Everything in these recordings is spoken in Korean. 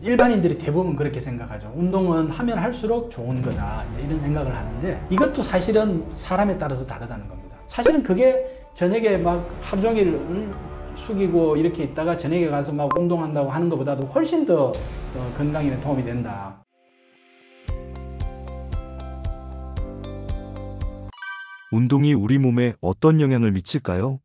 일반인들이 대부분 그렇게 생각하죠. 운동은 하면 할수록 좋은 거다, 이런 생각을 하는데, 이것도 사실은 사람에 따라서 다르다는 겁니다. 사실은 그게 저녁에 막 하루 종일 숙이고 이렇게 있다가 저녁에 가서 막 운동한다고 하는 것보다도 훨씬 더 건강에 도움이 된다. 운동이 우리 몸에 어떤 영향을 미칠까요?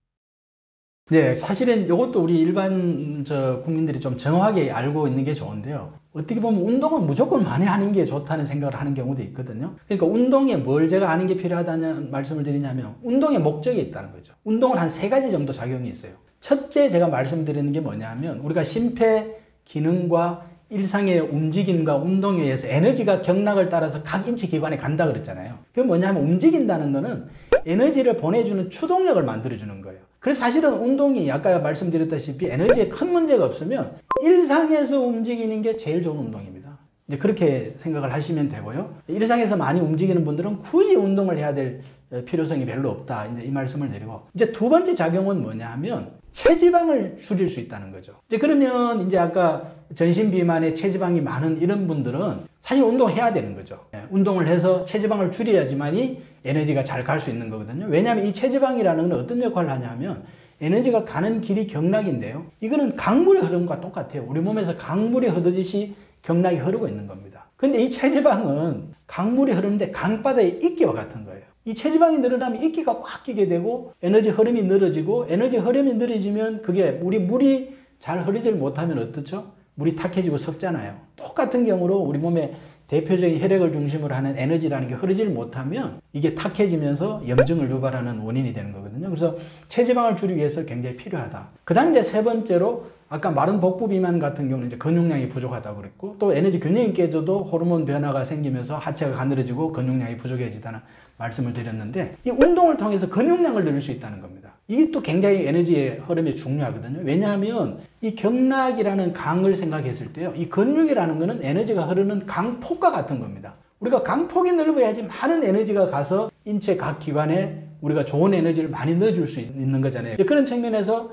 네, 사실은 이것도 우리 일반 국민들이 좀 정확하게 알고 있는 게 좋은데요. 어떻게 보면 운동은 무조건 많이 하는 게 좋다는 생각을 하는 경우도 있거든요. 그러니까 운동에 뭘 제가 아는 게 필요하다는 말씀을 드리냐면, 운동의 목적이 있다는 거죠. 운동은 한 3가지 정도 작용이 있어요. 첫째 제가 말씀드리는 게 뭐냐면, 우리가 심폐 기능과 일상의 움직임과 운동에 의해서 에너지가 경락을 따라서 각 인체 기관에 간다 그랬잖아요. 그게 뭐냐면, 움직인다는 거는 에너지를 보내주는 추동력을 만들어주는 거예요. 그래서 사실은 운동이 아까 말씀드렸다시피 에너지에 큰 문제가 없으면 일상에서 움직이는 게 제일 좋은 운동입니다. 이제 그렇게 생각을 하시면 되고요. 일상에서 많이 움직이는 분들은 굳이 운동을 해야 될 필요성이 별로 없다, 이제 이 말씀을 드리고, 이제 두 번째 작용은 뭐냐 하면 체지방을 줄일 수 있다는 거죠. 이제 그러면 이제 아까 전신 비만에 체지방이 많은 이런 분들은 사실 운동해야 되는 거죠. 운동을 해서 체지방을 줄여야지만이 에너지가 잘 갈 수 있는 거거든요. 왜냐하면 이 체지방이라는 건 어떤 역할을 하냐면, 에너지가 가는 길이 경락인데요. 이거는 강물의 흐름과 똑같아요. 우리 몸에서 강물이 흐르듯이 경락이 흐르고 있는 겁니다. 근데 이 체지방은 강물이 흐르는데 강바다의 이끼와 같은 거예요. 이 체지방이 늘어나면 이끼가 꽉 끼게 되고 에너지 흐름이 늘어지고, 에너지 흐름이 늘어지면 그게 물이 잘 흐르질 못하면 어떻죠? 물이 탁해지고 섞잖아요. 똑같은 경우로 우리 몸에 대표적인 혈액을 중심으로 하는 에너지라는 게 흐르질 못하면 이게 탁해지면서 염증을 유발하는 원인이 되는 거거든요. 그래서 체지방을 줄이기 위해서 굉장히 필요하다. 그 다음에 이제 세 번째로, 아까 마른 복부 비만 같은 경우는 이제 근육량이 부족하다고 그랬고, 또 에너지 균형이 깨져도 호르몬 변화가 생기면서 하체가 가늘어지고 근육량이 부족해지다는 말씀을 드렸는데, 이 운동을 통해서 근육량을 늘릴 수 있다는 겁니다. 이게 또 굉장히 에너지의 흐름이 중요하거든요. 왜냐하면 이 경락이라는 강을 생각했을 때요, 이 근육이라는 거는 에너지가 흐르는 강폭과 같은 겁니다. 우리가 강폭이 넓어야지 많은 에너지가 가서 인체 각 기관에 우리가 좋은 에너지를 많이 넣어줄 수 있는 거잖아요. 그런 측면에서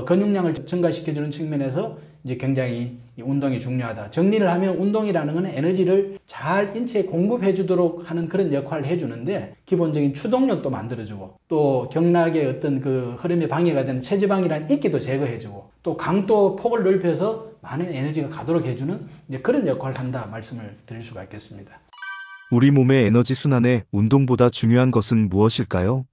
근육량을 증가시켜주는 측면에서 이제 굉장히 이 운동이 중요하다. 정리를 하면, 운동이라는 건 에너지를 잘 인체에 공급해 주도록 하는 그런 역할을 해주는데, 기본적인 추동력도 만들어주고, 또 경락의 어떤 그 흐름에 방해가 되는 체지방이라는 이끼도 제거해주고, 또 강도 폭을 넓혀서 많은 에너지가 가도록 해주는 이제 그런 역할을 한다 말씀을 드릴 수가 있겠습니다. 우리 몸의 에너지 순환에 운동보다 중요한 것은 무엇일까요?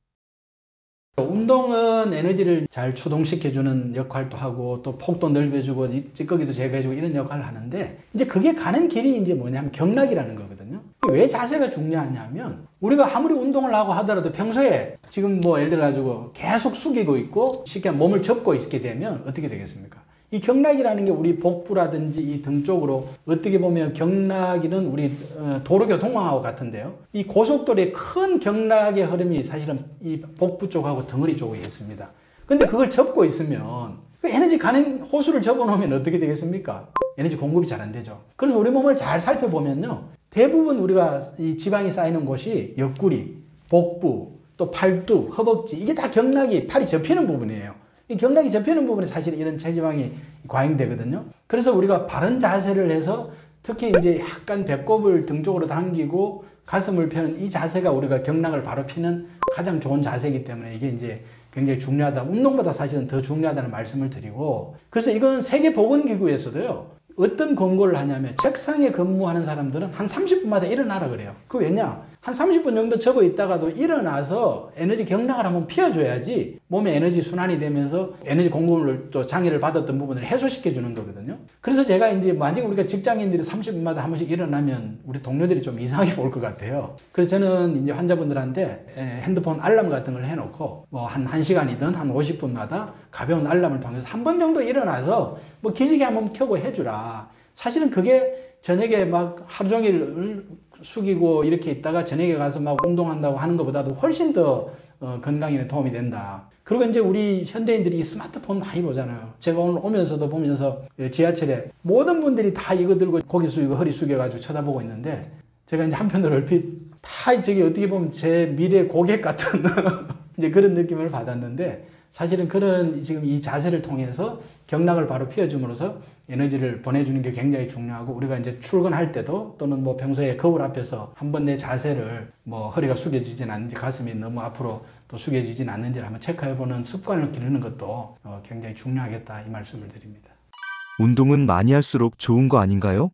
운동은 에너지를 잘 추동시켜주는 역할도 하고, 또 폭도 넓혀주고, 찌꺼기도 제거해주고, 이런 역할을 하는데, 이제 그게 가는 길이 이제 뭐냐면 경락이라는 거거든요. 왜 자세가 중요하냐면, 우리가 아무리 운동을 하고 하더라도 평소에 지금 뭐 예를 들어가지고 계속 숙이고 있고 쉽게 몸을 접고 있게 되면 어떻게 되겠습니까? 이 경락이라는 게 우리 복부라든지 이 등 쪽으로, 어떻게 보면 경락이는 우리 도로교통망하고 같은데요. 이 고속도로의 큰 경락의 흐름이 사실은 이 복부 쪽하고 덩어리 쪽에 있습니다. 근데 그걸 접고 있으면 그 에너지 가는 호수를 접어놓으면 어떻게 되겠습니까? 에너지 공급이 잘 안 되죠. 그래서 우리 몸을 잘 살펴보면요, 대부분 우리가 이 지방이 쌓이는 곳이 옆구리, 복부, 또 팔뚝, 허벅지, 이게 다 경락이, 팔이 접히는 부분이에요. 이 경락이 접히는 부분에 사실 이런 체지방이 과잉되거든요. 그래서 우리가 바른 자세를 해서, 특히 이제 약간 배꼽을 등 쪽으로 당기고 가슴을 펴는 이 자세가 우리가 경락을 바로 피는 가장 좋은 자세이기 때문에 이게 이제 굉장히 중요하다. 운동보다 사실은 더 중요하다는 말씀을 드리고, 그래서 이건 세계보건기구에서도요, 어떤 권고를 하냐면, 책상에 근무하는 사람들은 한 30분마다 일어나라 그래요. 그 왜냐? 한 30분 정도 접어 있다가도 일어나서 에너지 경락을 한번 피워줘야지 몸에 에너지 순환이 되면서 에너지 공급을 또 장애를 받았던 부분을 해소시켜 주는 거거든요. 그래서 제가 이제 만약에 우리가 직장인들이 30분마다 한 번씩 일어나면 우리 동료들이 좀 이상하게 볼 것 같아요. 그래서 저는 이제 환자분들한테 핸드폰 알람 같은 걸 해놓고 뭐 한 1시간이든 한 50분마다 가벼운 알람을 통해서 한 번 정도 일어나서 뭐 기지개 한번 켜고 해주라. 사실은 그게 저녁에 막 하루 종일 숙이고 이렇게 있다가 저녁에 가서 막 운동한다고 하는 것보다도 훨씬 더 건강에 도움이 된다. 그리고 이제 우리 현대인들이 스마트폰 많이 보잖아요. 제가 오늘 오면서도 보면서 지하철에 모든 분들이 다 이거 들고 고개 숙이고 허리 숙여가지고 쳐다보고 있는데, 제가 이제 한편으로 얼핏 다 저기 어떻게 보면 제 미래 고객 같은 이제 그런 느낌을 받았는데, 사실은 그런 지금 이 자세를 통해서 경락을 바로 피워줌으로써 에너지를 보내주는 게 굉장히 중요하고, 우리가 이제 출근할 때도 또는 뭐 평소에 거울 앞에서 한번 내 자세를 뭐 허리가 숙여지진 않는지, 가슴이 너무 앞으로 또 숙여지진 않는지를 한번 체크해보는 습관을 기르는 것도 굉장히 중요하겠다, 이 말씀을 드립니다. 운동은 많이 할수록 좋은 거 아닌가요?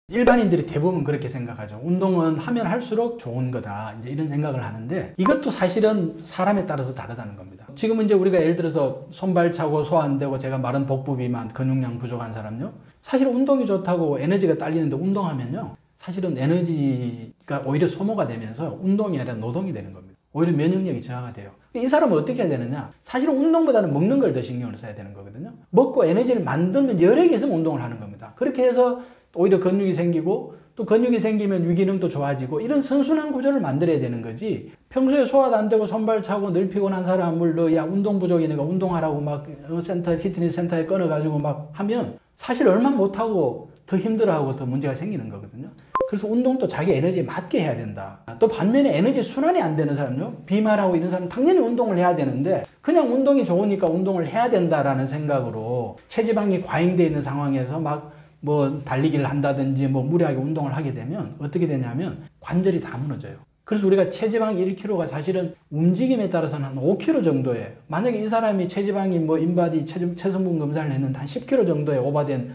일반인들이 대부분 그렇게 생각하죠. 운동은 하면 할수록 좋은 거다, 이제 이런 생각을 하는데, 이것도 사실은 사람에 따라서 다르다는 겁니다. 지금 이제 우리가 예를 들어서 손발 차고 소화 안 되고 제가 마른 복부 비만, 근육량 부족한 사람요, 사실 운동이 좋다고 에너지가 딸리는데 운동하면요, 사실은 에너지가 오히려 소모가 되면서 운동이 아니라 노동이 되는 겁니다. 오히려 면역력이 저하가 돼요. 이 사람은 어떻게 해야 되느냐? 사실은 운동보다는 먹는 걸 더 신경을 써야 되는 거거든요. 먹고 에너지를 만들면 여력이 있으면 운동을 하는 겁니다. 그렇게 해서 오히려 근육이 생기고, 또 근육이 생기면 위기능도 좋아지고, 이런 선순환 구조를 만들어야 되는 거지, 평소에 소화도 안 되고 손발 차고 늘 피곤한 사람을 야 운동 부족이니까 운동하라고 막 피트니스 센터에 끊어가지고 막 하면 사실 얼마 못하고 더 힘들어하고 더 문제가 생기는 거거든요. 그래서 운동도 자기 에너지에 맞게 해야 된다. 또 반면에 에너지 순환이 안 되는 사람요, 비만하고 이런 사람은 당연히 운동을 해야 되는데 그냥 운동이 좋으니까 운동을 해야 된다라는 생각으로 체지방이 과잉되어 있는 상황에서 막 뭐 달리기를 한다든지 뭐 무리하게 운동을 하게 되면 어떻게 되냐면 관절이 다 무너져요. 그래서 우리가 체지방 1kg가 사실은 움직임에 따라서는 한 5kg 정도에, 만약에 이 사람이 체지방이 뭐 인바디 체성분 검사를 했는데 한 10kg 정도에 오버된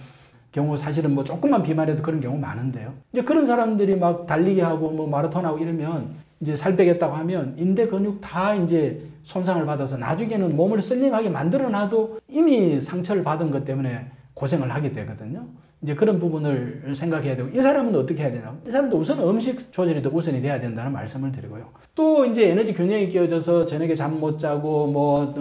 경우, 사실은 뭐 조금만 비만해도 그런 경우 많은데요. 이제 그런 사람들이 막 달리기 하고 뭐 마라톤하고 이러면 이제 살 빼겠다고 하면 인대 근육 다 이제 손상을 받아서 나중에는 몸을 슬림하게 만들어 놔도 이미 상처를 받은 것 때문에 고생을 하게 되거든요. 이제 그런 부분을 생각해야 되고, 이 사람은 어떻게 해야 되나? 이 사람도 우선 음식 조절이 더 우선이 돼야 된다는 말씀을 드리고요. 또 이제 에너지 균형이 끼어져서 저녁에 잠 못 자고 뭐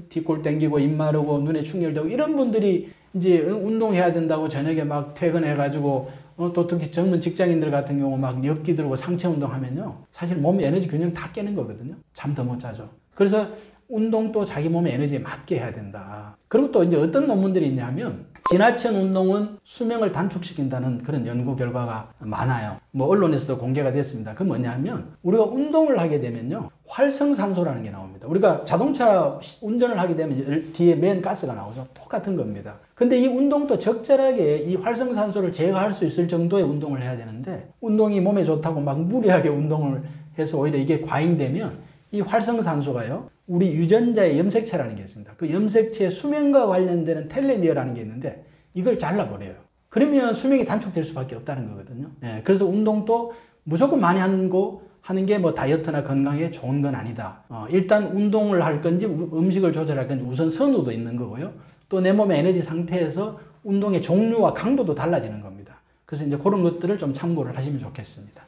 뒷골 땡기고 입 마르고 눈에 충혈되고 이런 분들이 이제 운동해야 된다고 저녁에 막 퇴근해가지고 또 특히 젊은 직장인들 같은 경우 막 엽기 들고 상체 운동하면요, 사실 몸 에너지 균형 다 깨는 거거든요. 잠 더 못 자죠. 그래서 운동도 자기 몸의 에너지에 맞게 해야 된다. 그리고 또 이제 어떤 논문들이 있냐면, 지나친 운동은 수명을 단축시킨다는 그런 연구 결과가 많아요. 뭐 언론에서도 공개가 됐습니다. 그 뭐냐면, 우리가 운동을 하게 되면요, 활성산소라는 게 나옵니다. 우리가 자동차 운전을 하게 되면 뒤에 맨 가스가 나오죠. 똑같은 겁니다. 근데 이 운동도 적절하게 이 활성산소를 제거할 수 있을 정도의 운동을 해야 되는데, 운동이 몸에 좋다고 막 무리하게 운동을 해서 오히려 이게 과잉되면 이 활성산소가요, 우리 유전자의 염색체라는 게 있습니다. 그 염색체의 수명과 관련되는 텔레미어라는 게 있는데 이걸 잘라버려요. 그러면 수명이 단축될 수밖에 없다는 거거든요. 예, 그래서 운동도 무조건 많이 하는 게 뭐 다이어트나 건강에 좋은 건 아니다. 일단 운동을 할 건지 음식을 조절할 건지 우선 선호도 있는 거고요. 또 내 몸의 에너지 상태에서 운동의 종류와 강도도 달라지는 겁니다. 그래서 이제 그런 것들을 좀 참고를 하시면 좋겠습니다.